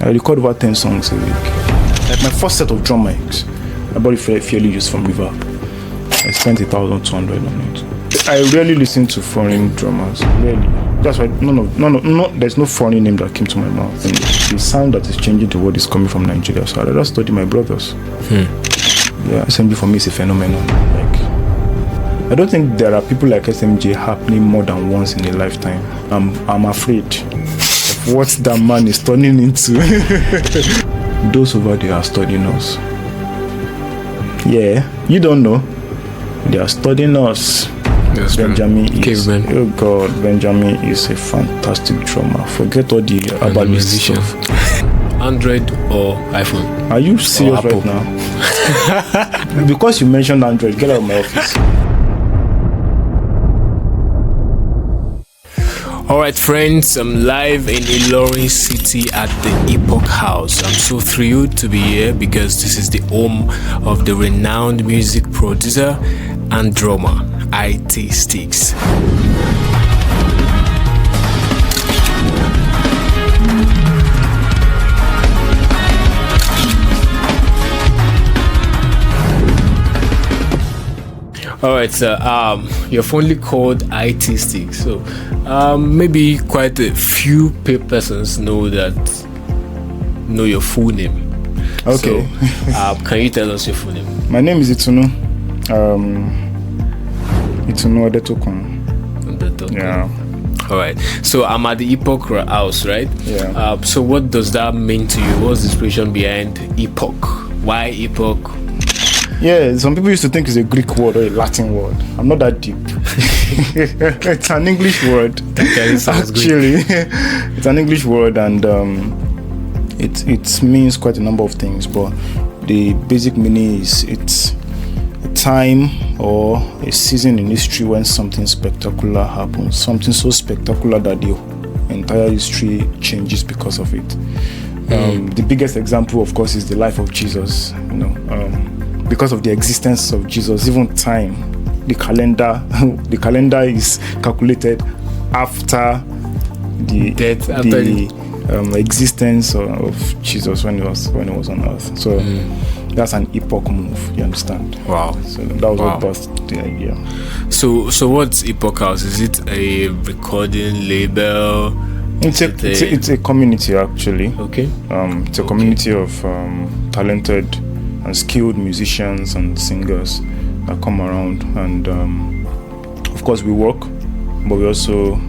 I record over 10 songs a week. Like my first set of drum mics, I bought it fairly used from River. I spent 1,200 on it. I rarely listen to foreign drummers. Rarely. That's why there's no foreign name that came to my mouth. And the sound that is changing the world is coming from Nigeria. So I rather study my brothers. Yeah, SMG for me is a phenomenon. Like, I don't think there are people like SMG happening more than once in a lifetime. I'm afraid of what that man is turning into. Those over there are studying us. Yeah, you don't know. They are studying us. Yes, Benjamin is, oh God, Benjamin is a fantastic drummer. Forget all the abalist stuff. Android or iPhone? Are you serious right now? Because you mentioned Android, get out of my office. Alright friends, I'm live in Ilorin City at the Epoch house. I'm so thrilled to be here because this is the home of the renowned music producer and drummer Hiteesticks. Alright, so you've only called Hiteesticks, so maybe quite a few persons know your full name. Okay. So, can you tell us your full name? My name is Itunu. Itunu Joe. Yeah. Alright, so I'm at the Epoch house, right? Yeah. So what does that mean to you? What's the inspiration behind Epoch? Why Epoch? Yeah, some people used to think it's a Greek word or a Latin word. I'm not that deep. It's an English word. Actually, it's an English word, and it means quite a number of things. But the basic meaning is it's a time or a season in history when something spectacular happens. Something so spectacular that the entire history changes because of it. The biggest example, of course, is the life of Jesus. Because of the existence of Jesus, even time, the calendar is calculated after the death, existence of Jesus when he was on earth. So that's an epoch move. You understand? Wow. So that was what birthed the idea. So what's Epoch House? Is it a recording label? It's a community actually. Okay. It's a community of talented and skilled musicians and singers that come around, and of course we work, but we also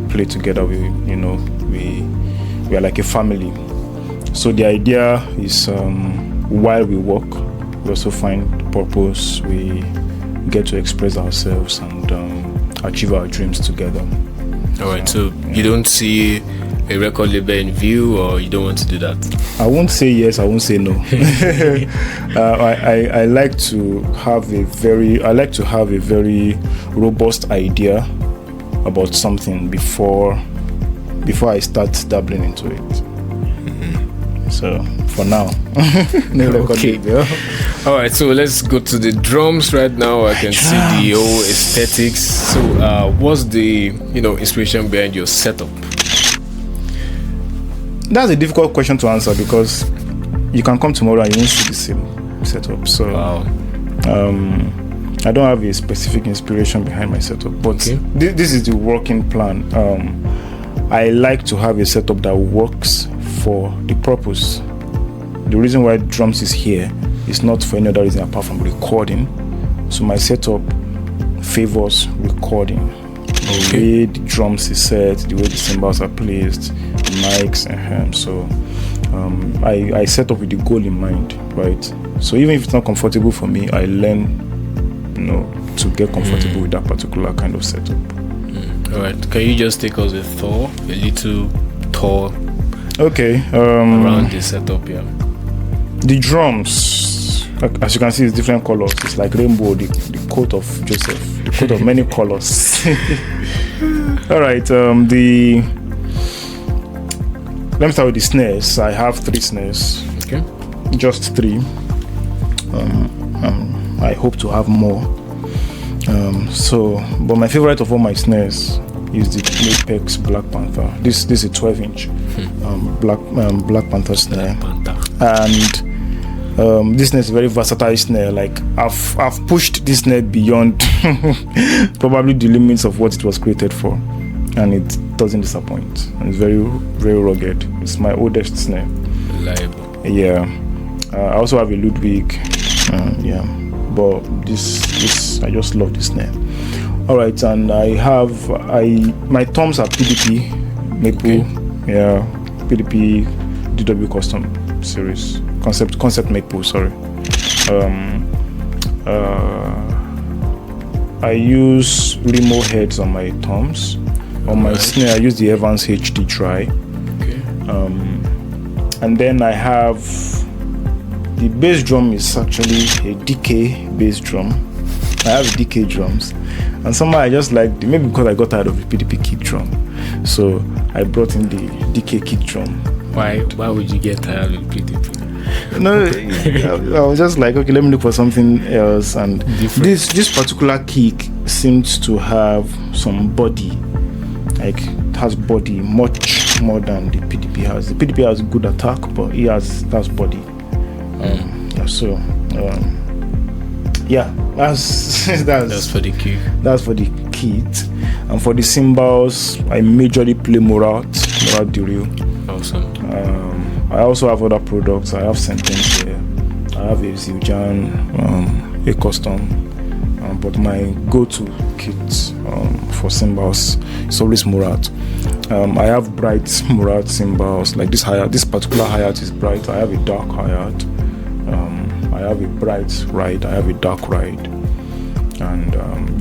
play together. We are like a family. So the idea is while we work, we also find purpose. We get to express ourselves and achieve our dreams together. All right. So you don't see a record label in view, or you don't want to do that? I won't say yes, I won't say no. I like to have a very robust idea about something before I start dabbling into it. So for now, no record label. All right, so let's go to the drums right now. I can see the whole aesthetics. So what's the inspiration behind your setup? That's a difficult question to answer because you can come tomorrow and you won't see the same setup. So I don't have a specific inspiration behind my setup, but this is the working plan. I like to have a setup that works for the purpose. The reason why drums is here is not for any other reason apart from recording. So my setup favors recording. The way the drums is set, the way the cymbals are placed, the mics, and so I set up with the goal in mind, right? So even if it's not comfortable for me, I learn, to get comfortable with that particular kind of setup. All right, can you just take us a little tour? Okay. Around the setup, yeah. The drums, as you can see, it's different colors. It's like rainbow, the coat of Joseph, the coat of many colors. All right. Let me start with the snares. I have 3 snares. Okay. Just 3. I hope to have more. But my favorite of all my snares is the Apex Black Panther. This is a 12-inch Black Panther snare, and this snare is a very versatile snare. Like I've pushed this snare beyond probably the limits of what it was created for, and it doesn't disappoint. And it's very, very rugged. It's my oldest snare. Reliable. Yeah. I also have a Ludwig. Yeah, but this I just love this snare. All right, and my toms are PDP Maple. Okay. Yeah, PDP DW Custom Series concept Maple. Sorry. I use Remo heads on my toms. On my snare, I use the Evans HD Dry. Okay. And then I have the bass drum is actually a DK bass drum. I have DK drums, and somehow I just like maybe because I got tired of the PDP kick drum, so I brought in the DK kick drum. Why would you get tired of PDP? No, I was just like, okay, let me look for something else, and this particular kick seems to have some body, like it has body much more than the PDP has. The PDP has good attack, but it has body. Yeah, that's for the kick. That's for the kit, and for the cymbals, I majorly play Murat Diriu. Awesome. I also have other products. I have Sentence here. I have a Zildjian, a custom, but my go-to kit for cymbals is always Murat. I have bright Murat cymbals, like this hi-hat. This particular hi-hat is bright. I have a dark hi-hat. I have a bright ride. I have a dark ride. And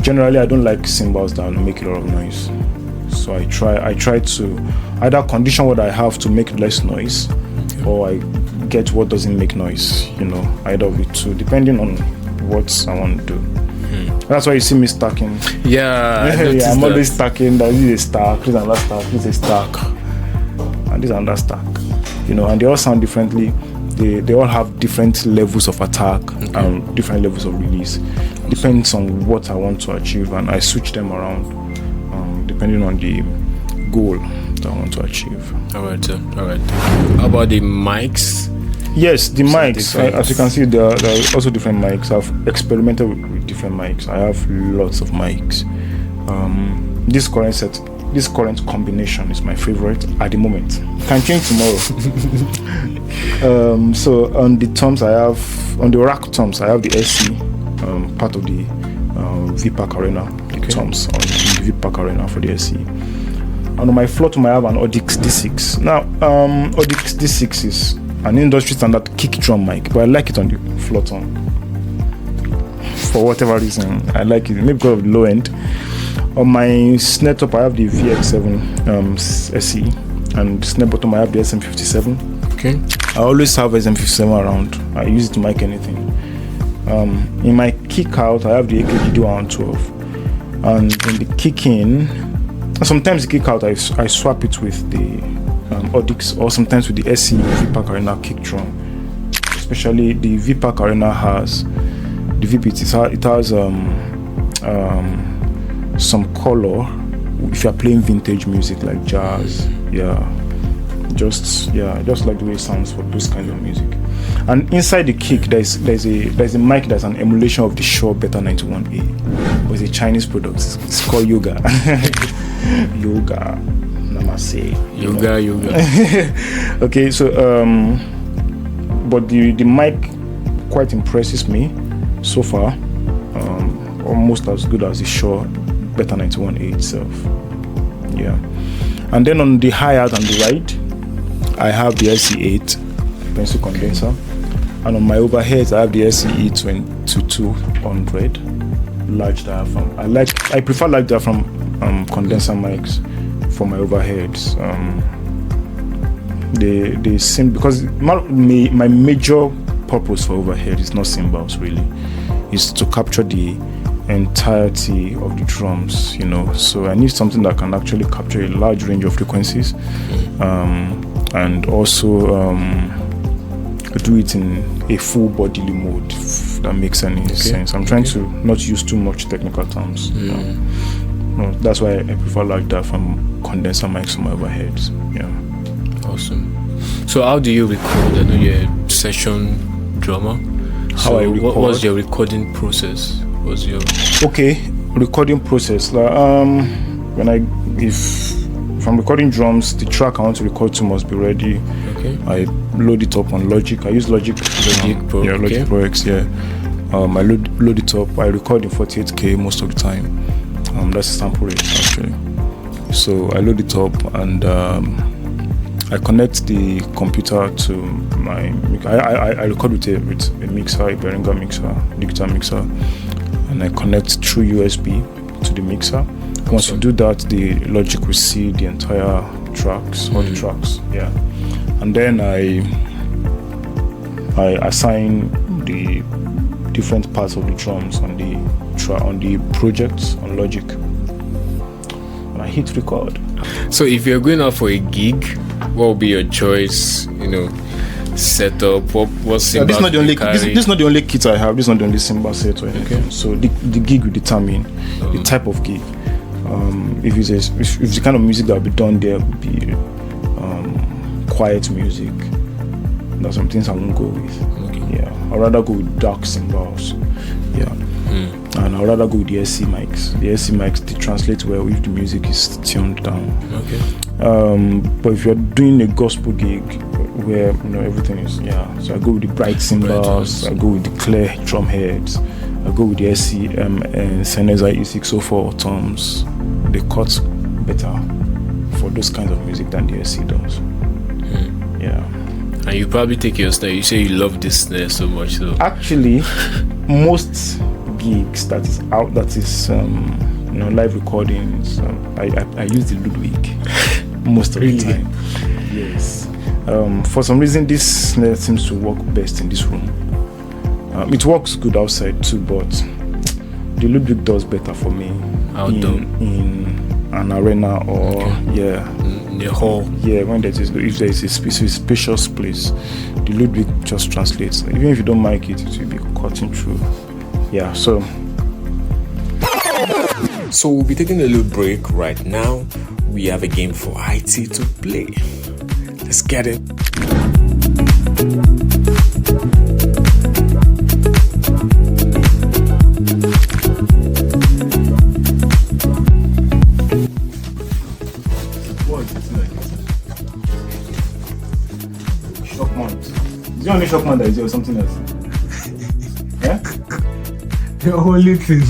generally, I don't like cymbals that make a lot of noise. So I try to either condition what I have to make less noise, or I get what doesn't make noise. Either of the two, depending on what I want to do. That's why you see me stacking. Yeah, I'm always stacking. This is a stack. This is another stack. This is a stack, and this is another stack. And they all sound differently. They all have different levels of attack and different levels of release. Depends on what I want to achieve, and I switch them around depending on the goal that I want to achieve. All right. How about the mics? Yes, the mics. As you can see, there are also different mics. I've experimented with different mics. I have lots of mics. This current combination is my favorite at the moment. Can change tomorrow. So on the toms, on the rack toms, I have the SC, part of the VPAC Arena toms on the VPAC Arena for the SC. And on my floor tom, I have an Audix D6. Now, Audix D6 is an industry standard kick drum mic, but I like it on the floor tom. For whatever reason, I like it. Maybe because of the low end. On my snare top, I have the VX7 SE, and snare bottom, I have the SM57. Okay. I always have SM57 around. I use it to mic anything. In my kick out, I have the AKG D112, and in the kick in, sometimes the kick out I swap it with the Audix, or sometimes with the SE VPAC Arena kick drum. Especially the VPAC Arena has the VPT. It has some color if you're playing vintage music like jazz. Just like the way it sounds for those kind of music. And inside the kick, there's a mic that's an emulation of the Shure Beta 91A. It's a Chinese product. It's called Yoga. Yoga. Namaste. Yoga. Okay, so but the mic quite impresses me so far. Almost as good as the Shure Beta 91A itself. Yeah. And then on the hi-hat and the ride, I have the SE8 pencil condenser, and on my overheads I have the SE2200 large diaphragm. I prefer large diaphragm condenser mics for my overheads. They seem, because my major purpose for overhead is not cymbals really, is to capture the entirety of the drums, so I need something that can actually capture a large range of frequencies, and also do it in a full bodily mode, if that makes any sense. I'm trying to not use too much technical terms. No, that's why I prefer like that from condenser mics on my overheads. Yeah. Awesome. So how do you record? I know you're a session drummer. How I record? What was your recording process? Recording process. Like, if I'm recording drums, the track I want to record to must be ready. Okay. I load it up on Logic. I use Logic. Pro. Yeah, Logic Pro X. Yeah. I load it up. I record in 48K most of the time. That's the sample rate actually. So I load it up and I connect the computer to my. I record with a mixer, a Behringer mixer, digital mixer, and I connect through USB to the mixer. Once you do that, the Logic will see the entire tracks, all the tracks. Yeah, and then I assign the different parts of the drums on the project on Logic, and I hit record. So if you're going out for a gig, what will be your choice? Setup. What cymbal? This is not the only. This is not the only kit I have. This is not the only cymbal set or anything. Okay. So the gig will determine the type of gig. If the kind of music that will be done there will be quiet music, that's some things I won't go with. Okay. Yeah, I'd rather go with dark cymbals. Yeah. And I'd rather go with the SC mics. The SC mics, they translate well if the music is tuned down. Okay. But if you're doing a gospel gig where everything is so I go with the bright cymbals, I go with the clear drum heads, I go with the SCM and Sennheiser E604 toms. They cut better for those kinds of music than the SC does. Yeah. And you probably take your snare. You say you love this snare so much, so actually most gigs that is live recordings, I use the Ludwig most of the time. Yes. For some reason this snare seems to work best in this room. It works good outside too, but the Ludwig does better for me in an arena or in the hall. Yeah, when if there is a spacious place, the Ludwig just translates. Even if you don't mic it, it will be cutting through. Yeah, so we'll be taking a little break right now. We have a game for IT to play. Let's get it. Shock mount. Is the only shock mount that is there or something else? Yeah? The only thing.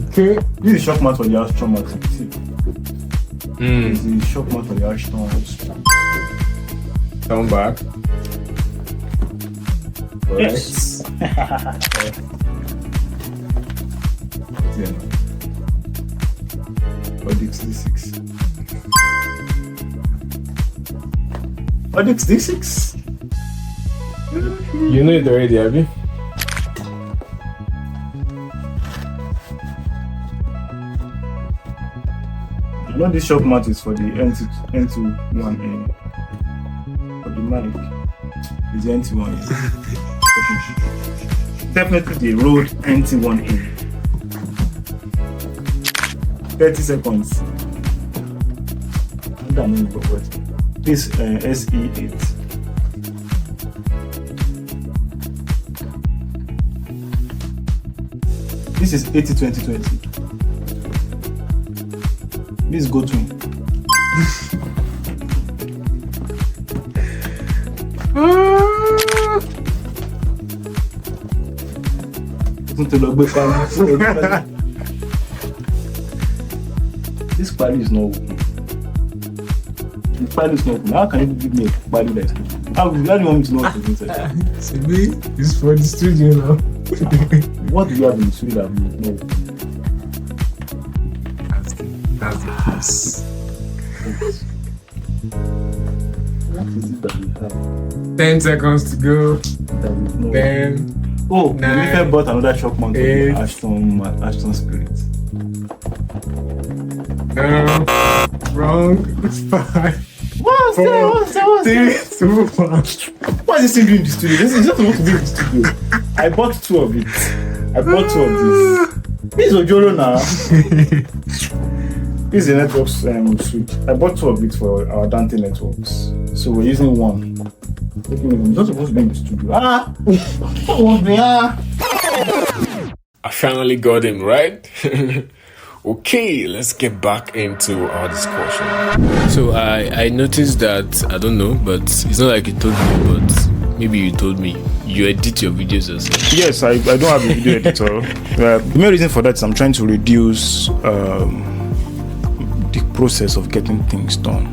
Okay. This is shock mount for the Astron mount. This is the shock mount for the Astron. Come back. Yes. Audix D6. Audix D6? You know it already, have you? You know this shock mount is for the N2-1A. For the mic is the NT1A. Definitely the Rode NT1A. 30 seconds. This SE8. This is 80-20-20. This is go twin. This quality is not working. The quality is not working. How can you give me a quality that is working? How do you want me to know what is inside? See me? It's for the studio now. What do you have in the studio that you know? That's the piece. What is it that we have? 10 seconds to go. That we know? 10. Oh, we 9, bought another shock mount for the 8. Ashton Spirit. No. Wrong. 5. What's 4, 3, 2, 1. What is this thing doing in the studio? This is not supposed to be in the studio. I bought 2 of it. I bought 2 of these. This is Ojoro now. This is the network switch. I bought 2 of it for our Dante networks. So we're using one. I'm not supposed to be in the studio. I finally got him, right? Okay, let's get back into our discussion. So I noticed that, I don't know, but it's not like you told me, but maybe you told me you edit your videos yourself. Yes, I don't have a video editor. The main reason for that is I'm trying to reduce the process of getting things done.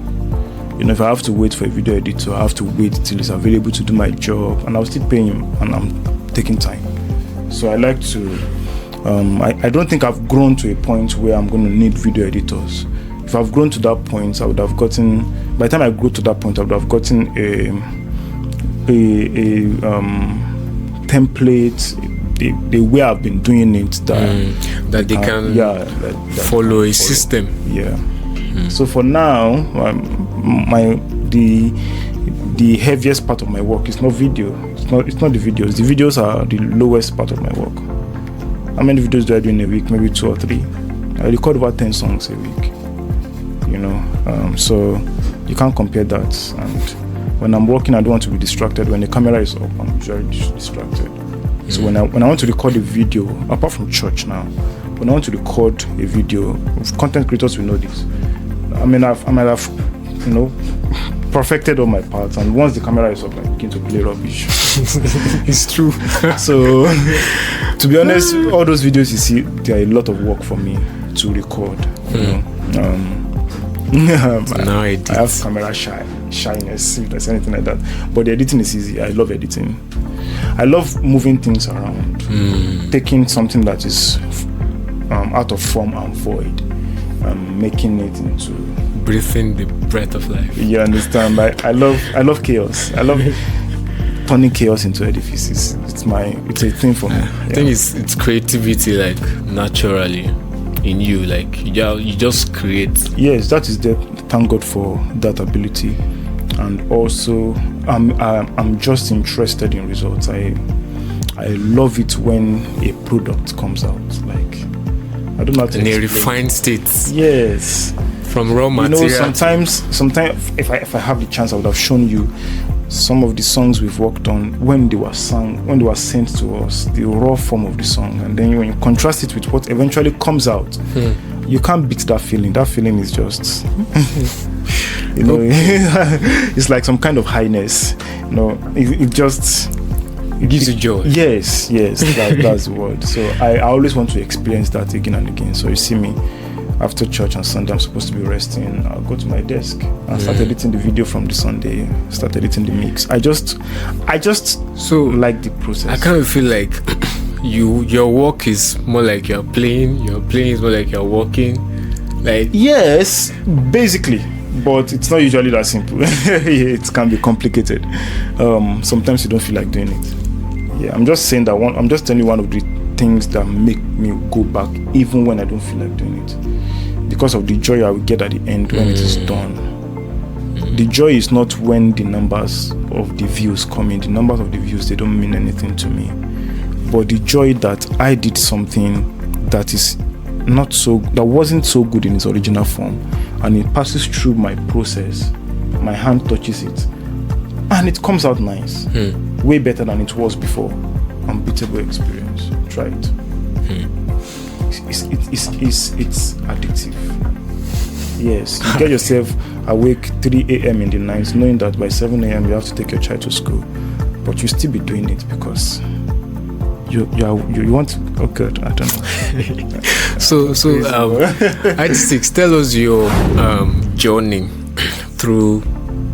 You know, if I have to wait for a video editor, I have to wait till it's available to do my job, and I'll still pay him, and I'm taking time. So I like to. I don't think I've grown to a point where I'm going to need video editors. If I've grown to that point, I would have gotten. By the time I grew to that point, I would have gotten a template, the way I've been doing it that they can that follow a system. Yeah. So for now, the heaviest part of my work is not video. It's not the videos. The videos are the lowest part of my work. How many videos do I do in a week? Maybe 2 or 3. I record over 10 songs a week. You know, so you can't compare that. And when I'm working, I don't want to be distracted. When the camera is up, I'm usually distracted. So when I want to record a video, apart from church now, when I want to record a video, content creators will know this. I might have, you know, perfected all my parts, and once the camera is up, I begin to play rubbish. It's true. So, to be honest, all those videos you see, they are a lot of work for me to record. You know? I have camera shyness, if there's anything like that. But the editing is easy. I love editing. I love moving things around, taking something that is out of form and void, making it into breathing the breath of life. You understand? I love chaos. I love turning chaos into edifices. It's a thing for me. I think it's creativity, like naturally in you, like you just create. Yes, that is the thank God for that ability. And also I'm just interested in results. I love it when a product comes out, like I don't know how to in explain. a refined state. Yes, from raw material. You know, sometimes if I have the chance, I would have shown you some of the songs we've worked on when they were sent to us, the raw form of the song, and then when you contrast it with what eventually comes out, you can't beat that feeling. That feeling is just you know, it's like some kind of highness. You know, it gives you joy. Yes, that's the word. So I always want to experience that again and again. So you see me after church on Sunday, I'm supposed to be resting. I'll go to my desk and start editing the video from the Sunday, start editing the mix. I just so like the process. I kind of feel like your work is more like you're playing, your playing is more like you're working. Like, yes, basically, but it's not usually that simple. It can be complicated. Sometimes you don't feel like doing it. Yeah, I'm just saying that I'm just telling you one of the things that make me go back even when I don't feel like doing it, because of the joy I will get at the end when it is done. The joy is not when the numbers of the views come in. The numbers of the views, they don't mean anything to me, but the joy that I did something that wasn't so good in its original form, and it passes through my process, my hand touches it, and it comes out nice, way better than it was before. Unbeatable experience. Try it. It's addictive. Yes, you get yourself awake 3 a.m. in the night, knowing that by 7 a.m. you have to take your child to school, but you still be doing it because you want to. Oh God, I don't know. So Hiteesticks, tell us your journey through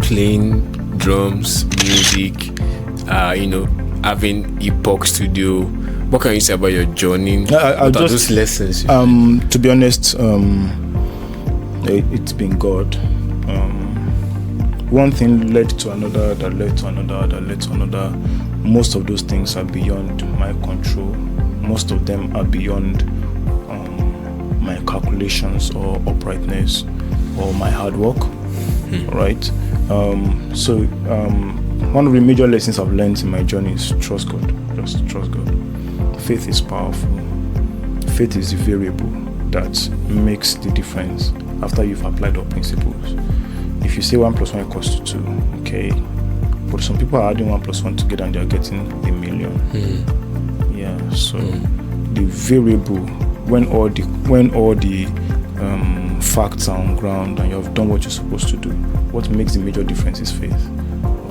playing drums, music, having Epoch Studio. What can you say about your journey? What are those lessons? To be honest, it's been God. One thing led to another, that led to another, that led to another. Most of those things are beyond my control. Most of them are beyond my calculations or uprightness or my hard work. Right? So one of the major lessons I've learned in my journey is trust God. Just trust God. Faith is powerful. faith is the variable that makes the difference after you've applied all principles. If you say 1 + 1 = 2, okay, but some people are adding 1 + 1 together and they are getting 1,000,000. Yeah, so the variable, when all the facts are on ground and you have done what you're supposed to do, what makes the major difference is faith.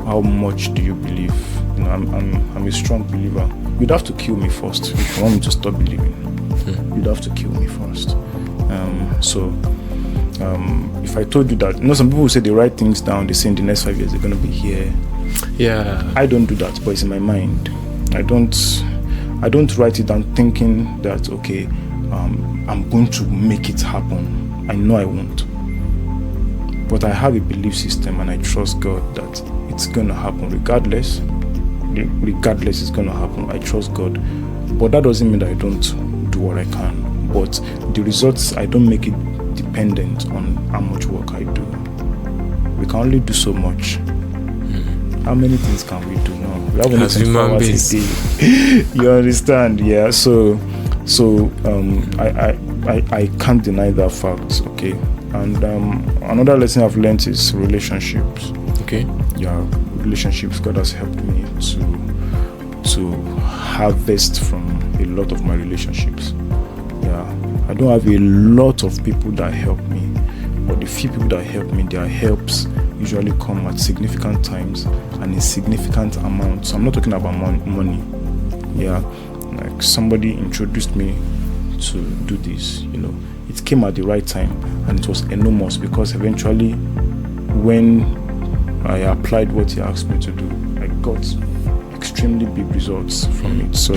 How much do you believe? You know, I'm a strong believer. You'd have to kill me first if you want me to stop believing. You'd have to kill me first. If I told you that, some people will say they write things down, they say in the next 5 years they're going to be here. Yeah. I don't do that, but it's in my mind. I don't write it down thinking that, okay, I'm going to make it happen. I know I won't. But I have a belief system and I trust God that it's going to happen regardless. Regardless, it's going to happen. I trust God. But that doesn't mean that I don't do what I can. But the results, I don't make it dependent on how much work I do. We can only do so much. How many things can we do now? We have only 24 hours a day. You understand? Yeah. So I can't deny that fact. Okay. And another lesson I've learned is relationships. Okay. Yeah, relationships. God has helped me to harvest from a lot of my relationships. Yeah, I don't have a lot of people that help me, but the few people that help me, their helps usually come at significant times and in significant amounts. I'm not talking about money. Yeah, like somebody introduced me to do this. It came at the right time and it was enormous because eventually, when I applied what he asked me to do, I got extremely big results from it. So,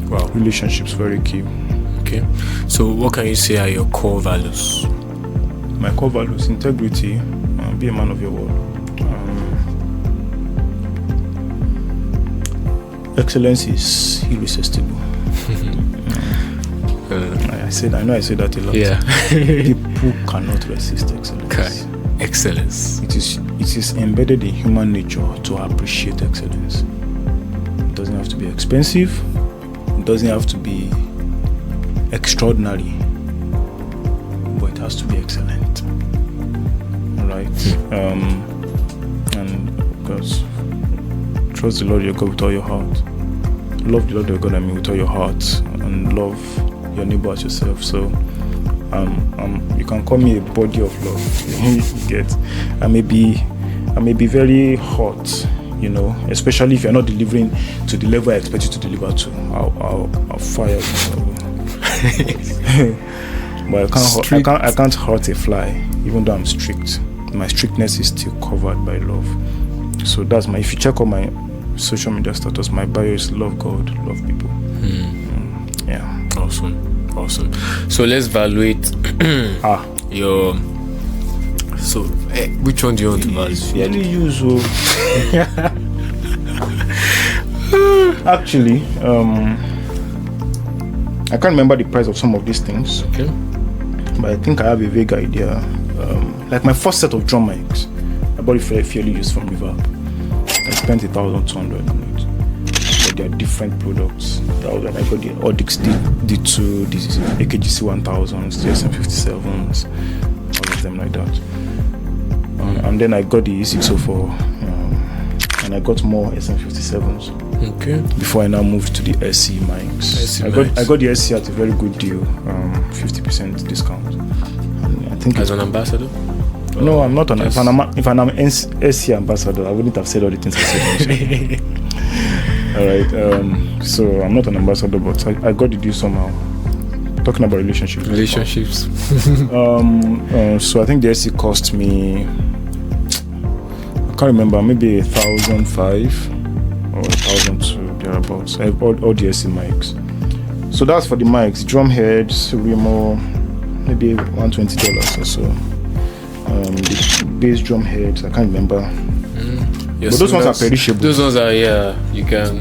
wow, relationships very key. Okay, so what can you say are your core values? My core values: integrity, be a man of your word, excellence is irresistible. I know I say that a lot. Yeah. People cannot resist excellence. Okay. Excellence. It is embedded in human nature to appreciate excellence. It doesn't have to be expensive. It doesn't have to be extraordinary, but it has to be excellent. All right. And of course, trust the Lord your God with all your heart. Love the Lord your God with all your heart, and love your neighbor as yourself. So you can call me a body of love. You get, I may be very hot, especially if you're not delivering to the level I expect you to deliver to. I'll fire you. But I can't hurt a fly, even though I'm strict. My strictness is still covered by love. So that's if you check on my social media status, my bio is love God, love people. Yeah. Awesome. So let's evaluate your. So which one do you want to evaluate? Fairly usual. Actually, I can't remember the price of some of these things. Okay. But I think I have a vague idea. Like my first set of drum mics, I bought it fairly used from Reverb. I spent 1,200 on it. But there are different products. I got the Audix D2, the AKGC 1000s, the SM57s, all of them like that. And then I got the E604, and I got more SM57s. Okay. Before I now moved to the SC mics. I got the SC at a very good deal, 50% discount. And I think as an ambassador? No, I'm not. If I'm an SC ambassador, I wouldn't have said all the things I said. All right. So I'm not an ambassador, but I got the deal somehow. Talking about relationships. So I think the SC cost me, I can't remember, maybe 1,500 or 1,200 thereabouts. I have all the SC mics. So that's for the mics. Drum heads, Remo, maybe $120 or so. The bass drum heads, I can't remember. But those ones are perishable. Those ones are, you can.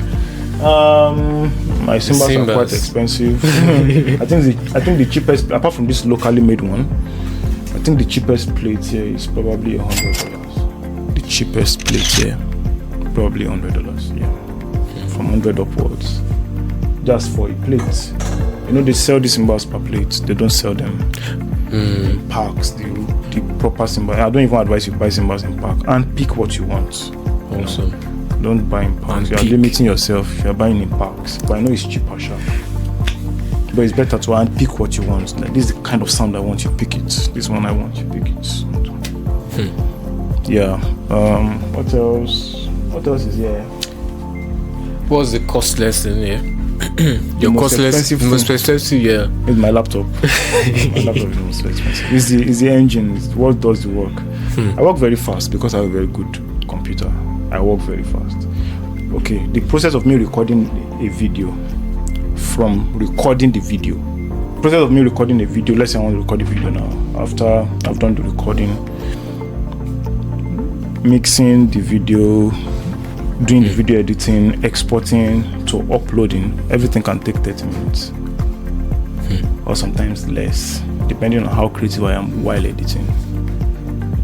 My cymbals are quite expensive. I think the cheapest, apart from this locally made one, I think the cheapest plate here is probably $100. The cheapest plate here, probably $100. Yeah, from 100 upwards, just for a plate. They sell the cymbals per plate. They don't sell them in packs. The proper cymbal. I don't even advise you buy cymbals in pack. And pick what you want. Awesome. Don't buy in packs. You are limiting yourself if you are buying in packs. But I know it's cheaper, sharp. But it's better to pick what you want. Like, this is the kind of sound I want, you pick it. This one I want, you pick it. Yeah. What else? What else is here? What's the costless in here? Your most most expensive, yeah. It's my laptop. My laptop is most expensive. It's the engine. It's what does the work. I work very fast because I have a very good computer. I work very fast. Okay, the process of me recording a video, from recording the video, process of me recording a video. Let's say I want to record a video now. After I've done the recording, mixing the video, doing the video editing, exporting to uploading, everything can take 30 minutes or sometimes less, depending on how creative I am while editing.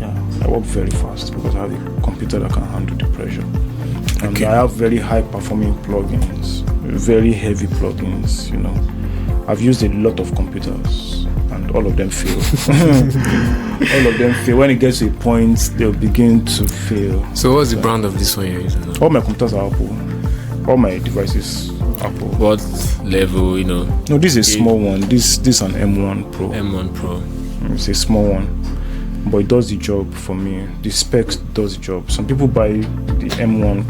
Yeah, I work very fast because I have a computer that can handle the pressure. And I have very high performing plugins, very heavy plugins. I've used a lot of computers and all of them fail. All of them fail. When it gets to a point, they'll begin to fail. So what's the brand of this one you're using now? All my computers are Apple. All my devices Apple. What level, No, this is a small one. This is an M1 Pro. M1 Pro. It's a small one, but it does the job for me. The specs does the job. Some people buy the M1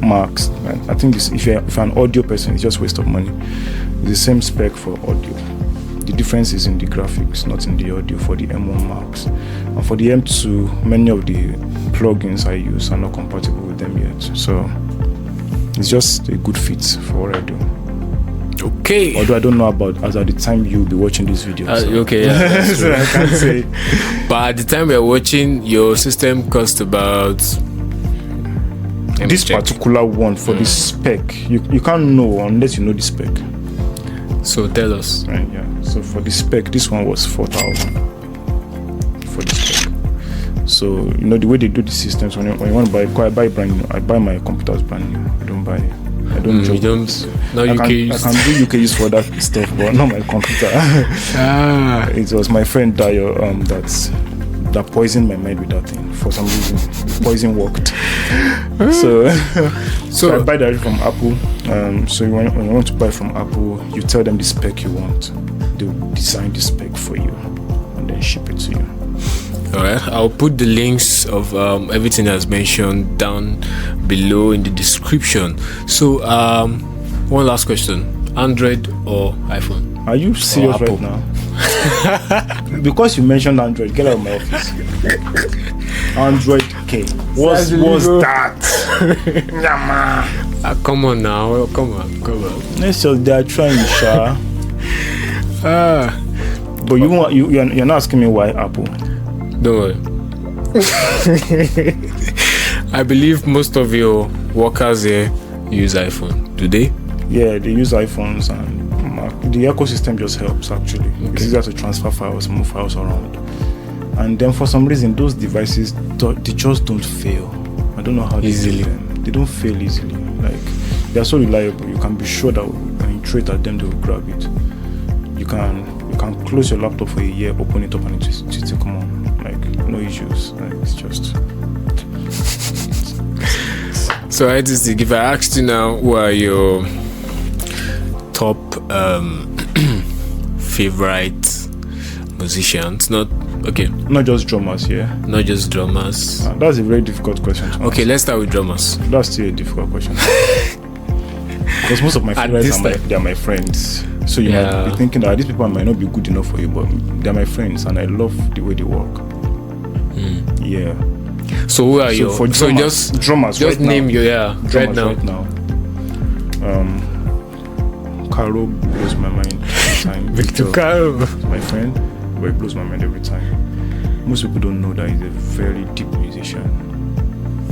Max. I think if you're an audio person, it's just a waste of money. It's the same spec for audio. The difference is in the graphics, not in the audio for the M1 Max. And for the M2, many of the plugins I use are not compatible with them yet. So it's just a good fit for what I do. Okay. Although I don't know about as at the time you'll be watching this video. Okay, yeah, that's so true. I can't say. But at the time we're watching, your system cost about this particular one for the spec. You can't know unless you know the spec. So tell us. Right, yeah. So for the spec, this one was 4,000 for the spec. So the way they do the systems when you want to buy, I buy brand new. I buy my computers brand new. I don't buy. I don't. You don't. No I UK can do UK use for that stuff, but not my computer. It was my friend Dio that poisoned my mind with that thing for some reason. The poison worked. So I buy directly from Apple. So when you want to buy from Apple, you tell them the spec you want. They'll design the spec for you and then ship it to you. Alright, I'll put the links of everything that's mentioned down below in the description. So one last question: Android or iPhone? Are you serious right now? Because you mentioned Android, get out of my office. Android K. What's that? Come on now, come on. Let's just they are trying, Sha. But you're not asking me why Apple. Don't worry. I believe most of your workers here use iPhone. Do they? Yeah, they use iPhones and Mac. The ecosystem just helps actually. It's easier to transfer files, move files around. And then for some reason, those devices, they just don't fail. I don't know how easily. They don't fail easily. Like, they're so reliable. You can be sure that when you throw it at them, they will grab it. You can close your laptop for a year, open it up, and it will come on. Like, no issues. Like, it's just. So, Hiteesticks, if I asked you now, who are your top favorite musicians? Not just drummers, yeah. Not just drummers. That's a very difficult question to Okay, let's start with drummers. That's still a difficult question. Because most of my favorites they are my friends. So you might be thinking that these people might not be good enough for you, but they're my friends and I love the way they work. Yeah. So who are you? For drummers, drummers. Just right name now. your Drummers right now. Caro blows my mind every time. Victor Caro, my friend, but it blows my mind every time. Most people don't know that he's a very deep musician.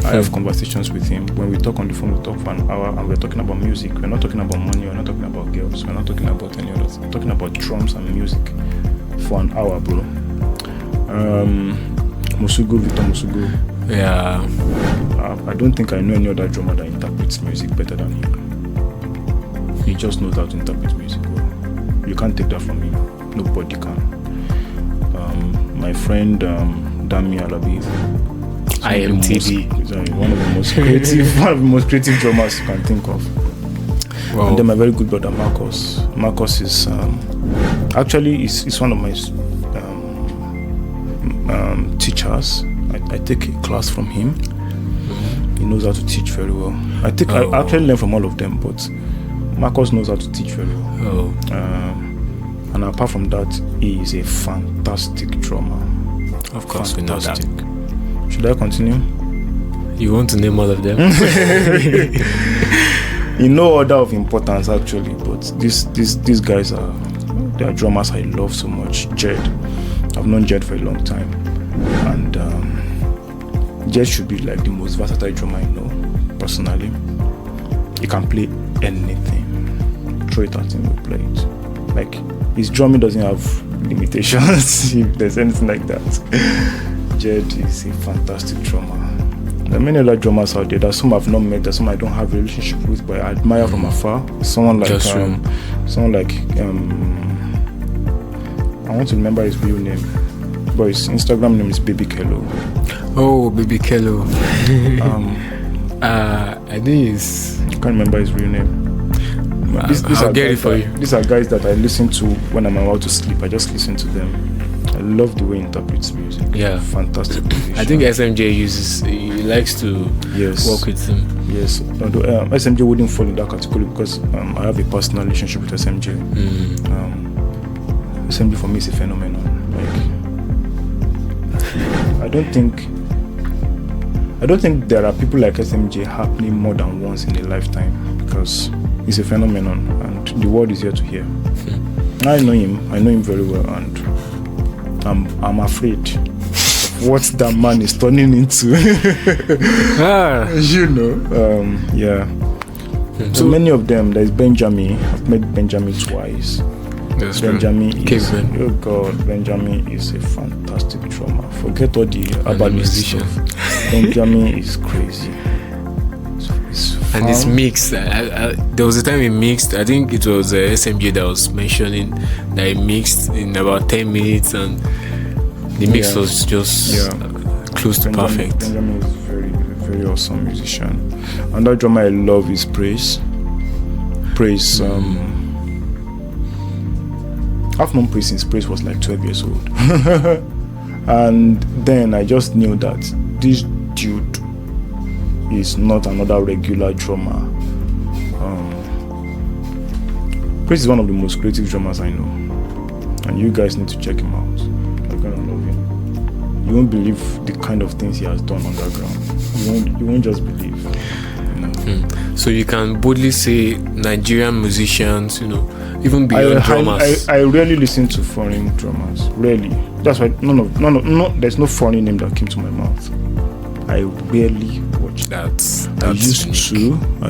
I have conversations with him. When we talk on the phone, we talk for an hour and we're talking about music. We're not talking about money, we're not talking about girls, we're not talking about any others. We're talking about drums and music for an hour, bro. Victor Musugo. Yeah. I don't think I know any other drummer that interprets music better than him. He just knows how to interpret music well. You can't take that from me. Nobody can. My friend Dami Alabi, IMTD, one of the most creative drummers you can think of. Wow. And then my very good brother Marcus. Marcus is actually is one of my teachers. I take a class from him. He knows how to teach very well. I actually learn from all of them, but Marcus knows how to teach very well. And apart from that, he is a fantastic drummer. Of course, we know that. Should I continue? You want to name all of them? In no order of importance, actually, but these guys they are drummers I love so much. Jed, I've known Jed for a long time, and Jed should be like the most versatile drummer I know personally. He can play anything. Throw it at him, he'll play it. Like, his drumming doesn't have limitations, if there's anything like that. Jed is a fantastic drummer. There are many other drummers out there. There's some I've not met, there's some I don't have a relationship with, but I admire from afar. Someone like I want to remember his real name, but his Instagram name is Baby Kello. Oh, Baby Kello. I think it's... I can't remember his real name. I'll get it for you. These are guys that I listen to when I'm about to sleep. I just listen to them. I love the way he interprets music. Yeah, fantastic musician. I think SMJ he likes to work with him. Yes, although SMJ wouldn't fall in that category because I have a personal relationship with SMJ. SMJ for me is a phenomenon. Like, I don't think there are people like SMJ happening more than once in a lifetime, because he's a phenomenon and the world is here to hear. I know him very well, and I'm afraid of what that man is turning into. You know, yeah. So many of them. There's Benjamin. I've met Benjamin twice. That's Benjamin true. is, oh God, Benjamin is a fantastic drummer. Forget all the about musician. Benjamin is crazy. And it's mixed. There was a time he mixed. I think it was SMJ that was mentioning that he mixed in about 10 minutes, and the mix was just close to perfect. Benjamin is a very, very awesome musician. Another drummer I love is Praise. I've known Praise since Praise was like 12 years old. And then I just knew that this dude is not another regular drummer. Praise is one of the most creative drummers I know, and you guys need to check him out. You're gonna love him. You won't believe the kind of things he has done underground. You won't just believe. So you can boldly say Nigerian musicians, even beyond drummers. I rarely listen to foreign drummers. Rarely. That's why there's no foreign name that came to my mouth. I rarely watch that. I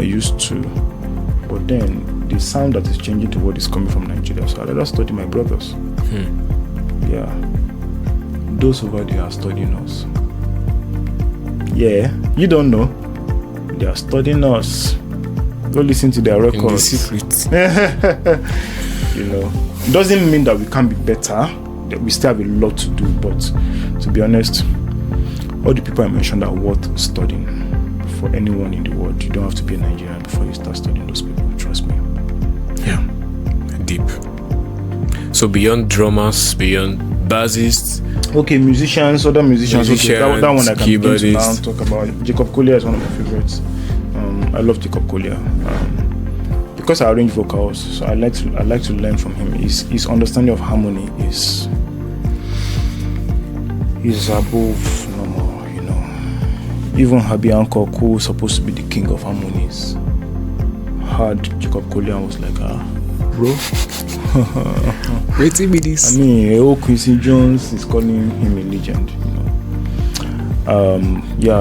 used to, but then the sound that is changing to what is coming from Nigeria. So I let us study my brothers. Yeah, those over there are studying us. Yeah, you don't know. They are studying us. Go listen to their records. In the secret. Doesn't mean that we can't be better. That we still have a lot to do. But to be honest, all the people I mentioned are worth studying for anyone in the world. You don't have to be a Nigerian before you start studying those people. Trust me. Yeah, deep. So beyond drummers, beyond bassists. Okay, musicians, other musicians. Okay, that one I can begin to now talk about. Jacob Collier is one of my favorites. I love Jacob Collier because I arrange vocals, so I like to learn from him. His understanding of harmony is above normal. Even Habi Hancock, who was supposed to be the king of harmonies, heard Jacob Collier and was like, bro. Waiting with this. I mean, Quincy Jones is calling him a legend.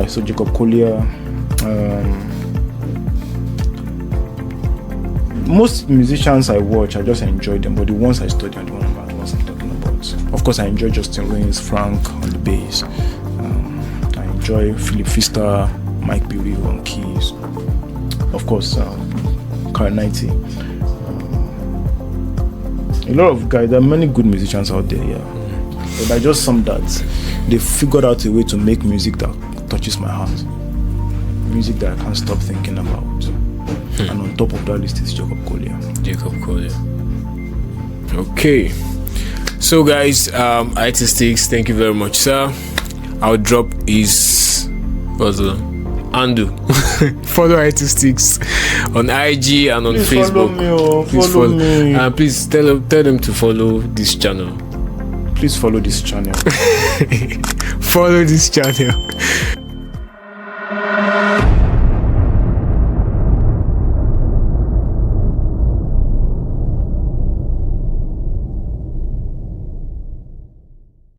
So Jacob Collier. Most musicians I watch, I just enjoy them, but the ones I study are the ones I'm talking about. Of course, I enjoy Justin Wayne's Frank on the bass. I enjoy Philip Pfister, Mike Bury on keys. Of course, Carl 90. A lot of guys, there are many good musicians out there, yeah. But I just some that they figured out a way to make music that touches my heart. Music that I can't stop thinking about. And on top of that list is Jacob Collier. Okay. So guys, Hiteesticks, thank you very much, sir. I'll drop his Andu. Follow Hiteesticks on IG and on Please Facebook. Follow me. Please tell them to follow this channel. Please follow this channel. Follow this channel.